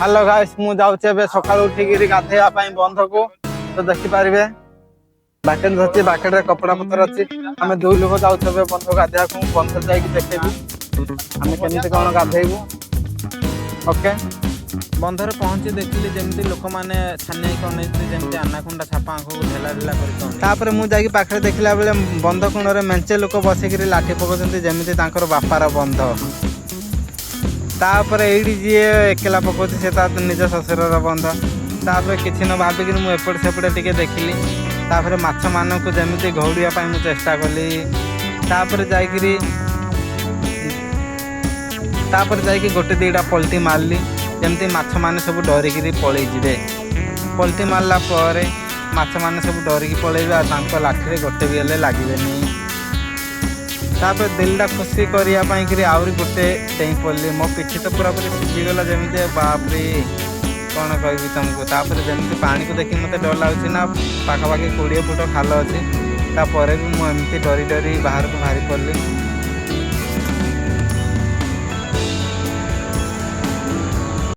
hello guys मु जाउचे बे सकाळ उठिगिरी गाधेया पई बंध को तो देखि पारिबे बाकेट धरती बाकेट रे कपड़ा पत्तर अछि हमें दुई लोग जाउचे बे बंध गाधेया को बंध जाई कि देखेबी हमें केनते कोन गाधेइबू ओके बंधर पहुंची देखिली जेमती लोक माने छानै कोने जेमती अन्नाकुंडा छापा आंखो ढेला ढेला करी तापर मु जाई पाखरे देखिला बेले बंध कोण रे मेंचे लोक बसिकिरी लाठी पकोचंती जेमती तांकर बापार बंध तापर एडी जी एकला पकोती से ता निज ससुरर बंध तापर किछि न भाबी कि मु एपट सेपट टिके देखिली तापर माछ मान को जेमती घौड़िया पई मु चेष्टा कली तापर जाइकी गोटे दीटा पलटी मारली जेमती माछ माने सब डरिकी पळै जिवे पलटी मारला परे माछ माने सब डरिकी पळैबे आ तांको लाठी रे गोटे भी हेले लागिबेनी तापर दिलटा खुशी करिया पई कि आउरी गोटे टेई पड़ली मो पिठी तो पूरा पूरी सिझीगला जेमती बाप रे कौन कहबी तुमको तापर जेमती पानी को देखि मते डर लाଗୁଛି ना पाखापाखि 20 फुट खाल अच्छी तापर भी मुझे डरी डरी बाहर को बाहरी पड़ली